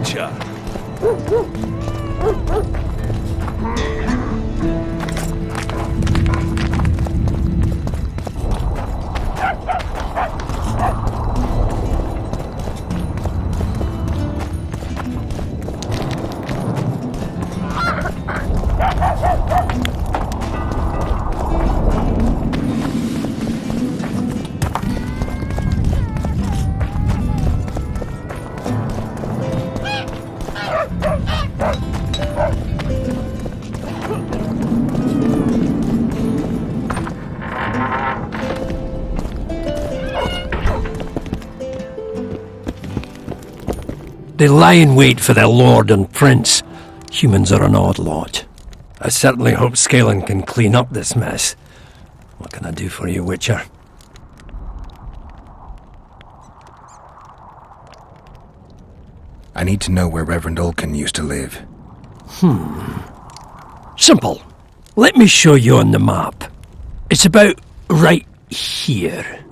Witcher. They lie in wait for their lord and prince. Humans are an odd lot. I certainly hope Scalen can clean up this mess. What can I do for you, Witcher? I need to know where Reverend Ulkin used to live. Simple. Let me show you on the map. It's about right here.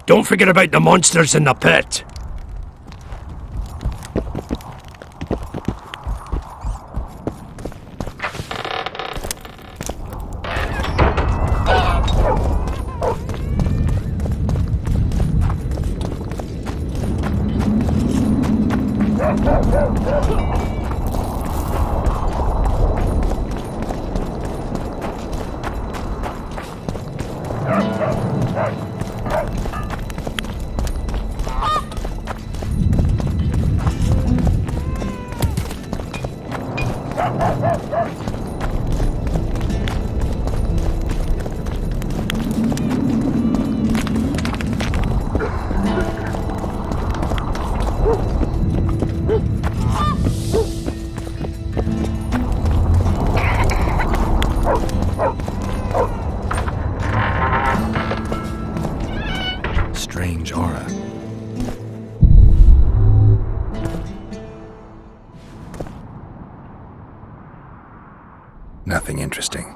Don't forget about the monsters in the pit. Strange aura. Nothing interesting.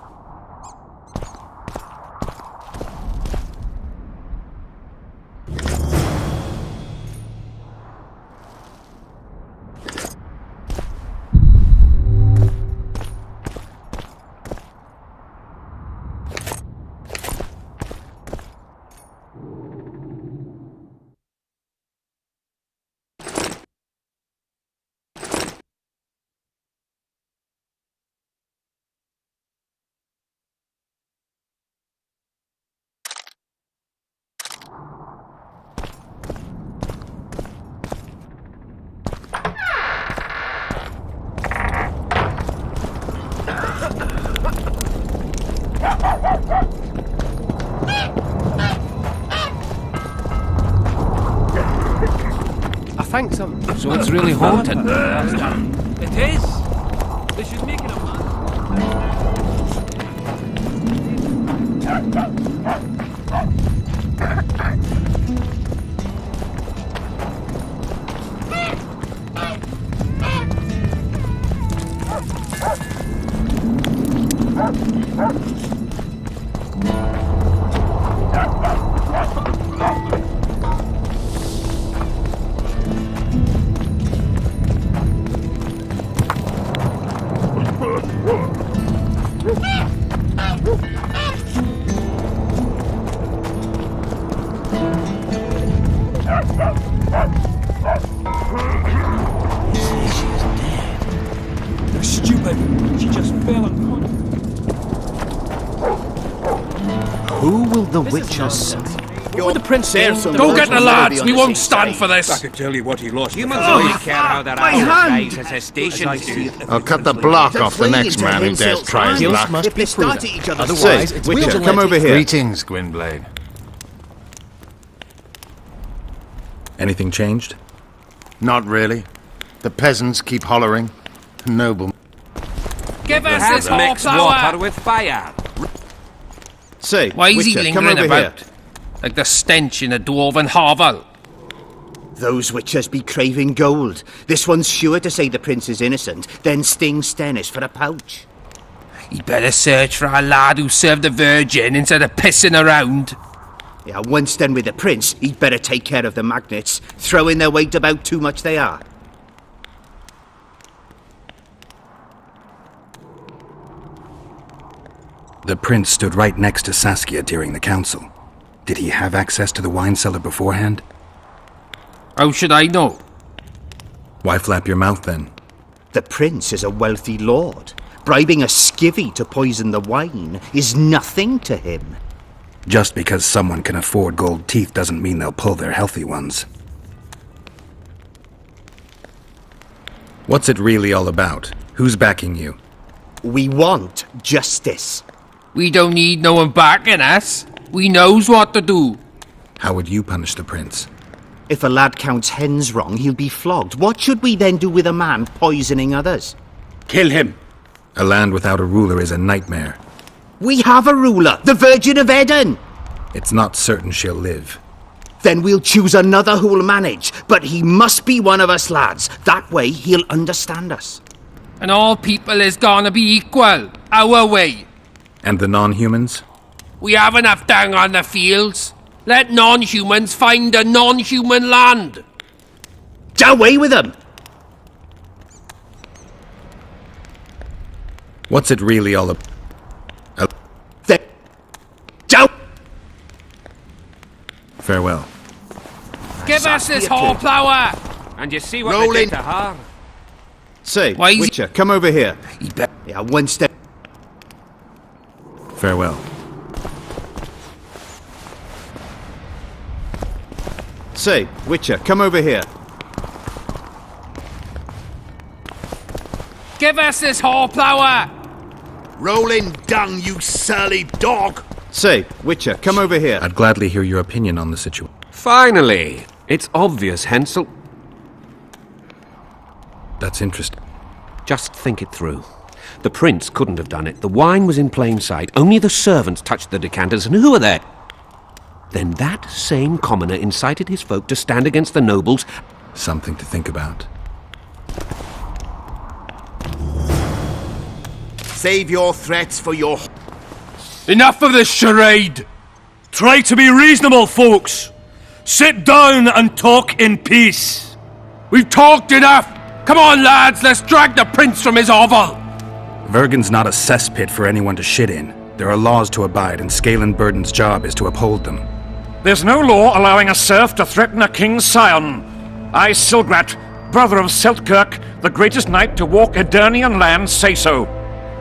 I think some. So it's really haunted. It is. They should make it a man. You're stupid. She just fell unconscious. Who will the Witcher say? What the prince say? Go get the lads! We won't stand for I this! could tell you what he lost. Humans only care how their allies as their stations do. I'll cut the block off the next man who dares try his luck. Must be start prudent. at each other's Otherwise, it's Witcher, vigilante. come over here. Greetings, Gwynblade. Anything changed? Not really. The peasants keep hollering. Noble. Give us this Mix horse water hour! with fire. Say, Why is he Witcher, come lingering over here. about? Like the stench in a dwarven hovel. Those witchers be craving gold. This one's sure to say the prince is innocent, then sting Stennis for a pouch. He'd better search for a lad who served the Virgin instead of pissing around. Yeah, once done with the prince, he'd better take care of the magnets. Throwing their weight about too much they are. The prince stood right next to Saskia during the council. Did he have access to the wine cellar beforehand? How should I know? Why flap your mouth then? The prince is a wealthy lord. Bribing a skivvy to poison the wine is nothing to him. Just because someone can afford gold teeth doesn't mean they'll pull their healthy ones. What's it really all about? Who's backing you? We want justice. We don't need no one backing us. We knows what to do. How would you punish the prince? If a lad counts hens wrong, he'll be flogged. What should we then do with a man poisoning others? Kill him. A land without a ruler is a nightmare. We have a ruler, the Virgin of Eden. It's not certain she'll live. Then we'll choose another who'll manage, but he must be one of us lads. That way he'll understand us. And all people is gonna be equal, our way. And the non-humans? We have enough dung on the fields. Let non-humans find a non-human land. Away with them! What's it really all about? Farewell. Give us this hornplower. And you see what Roll they in. did to her? Say, Why is he- Witcher, come over here. Yeah, one step. Farewell. Say, Witcher, come over here. Give us this hornplower. Rolling dung, you surly dog! Say, Witcher, come over here. I'd gladly hear your opinion on the situation. Finally! It's obvious, Hansel. That's interesting. Just think it through. The prince couldn't have done it. The wine was in plain sight. Only the servants touched the decanters, and who were there? Then that same commoner incited his folk to stand against the nobles. Something to think about. Save your threats for your... Enough of this charade! Try to be reasonable, folks! Sit down and talk in peace! We've talked enough! Come on, lads, let's drag the prince from his hovel! Vergen's not a cesspit for anyone to shit in. There are laws to abide, and Scalenburden's job is to uphold them. There's no law allowing a serf to threaten a king's scion. I, Silgrat, brother of Seltkirk, the greatest knight to walk Edirnian land, say so.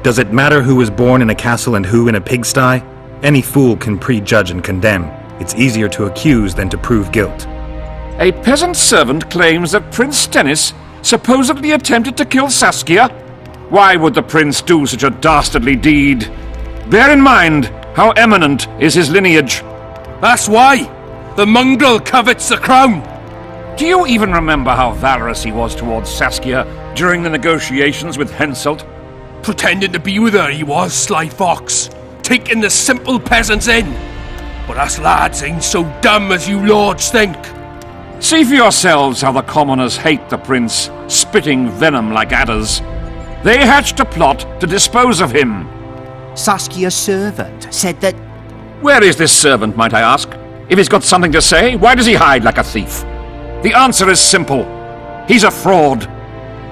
Does it matter who was born in a castle and who in a pigsty? Any fool can prejudge and condemn. It's easier to accuse than to prove guilt. A peasant servant claims that Prince Stennis supposedly attempted to kill Saskia. Why would the prince do such a dastardly deed? Bear in mind how eminent is his lineage. That's why! The mongrel covets the crown! Do you even remember how valorous he was towards Saskia during the negotiations with Henselt? Pretending to be with her, he was, sly fox. Taking the simple peasants in. But us lads ain't so dumb as you lords think. See for yourselves how the commoners hate the prince, spitting venom like adders. They hatched a plot to dispose of him. Saskia's servant said that... Where is this servant, might I ask? If he's got something to say, why does he hide like a thief? The answer is simple. He's a fraud.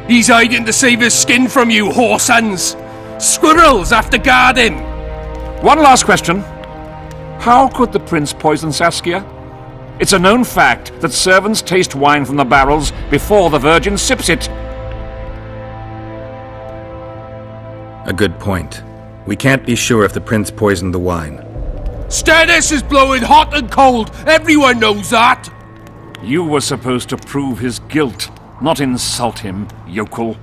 He's hiding to save his skin from you, whoresons! Squirrels have to guard him! One last question. How could the prince poison Saskia? It's a known fact that servants taste wine from the barrels before the Virgin sips it. A good point. We can't be sure if the prince poisoned the wine. Stennis is blowing hot and cold! Everyone knows that! You were supposed to prove his guilt, not insult him, yokel.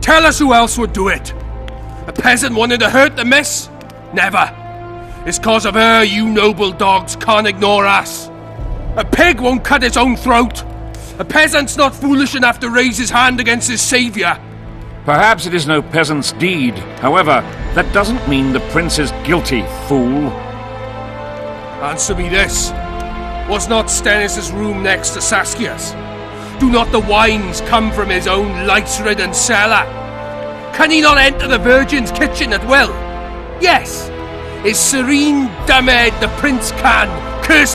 Tell us who else would do it! A peasant wanted to hurt the miss? Never. It's cause of her you noble dogs can't ignore us. A pig won't cut its own throat. A peasant's not foolish enough to raise his hand against his saviour. Perhaps it is no peasant's deed. However, that doesn't mean the prince is guilty, fool. Answer me this. Was not Stennis' room next to Saskia's? Do not the wines come from his own lice-ridden cellar? Can he not enter the Virgin's kitchen at will? Yes, his serene Damed the prince can, curse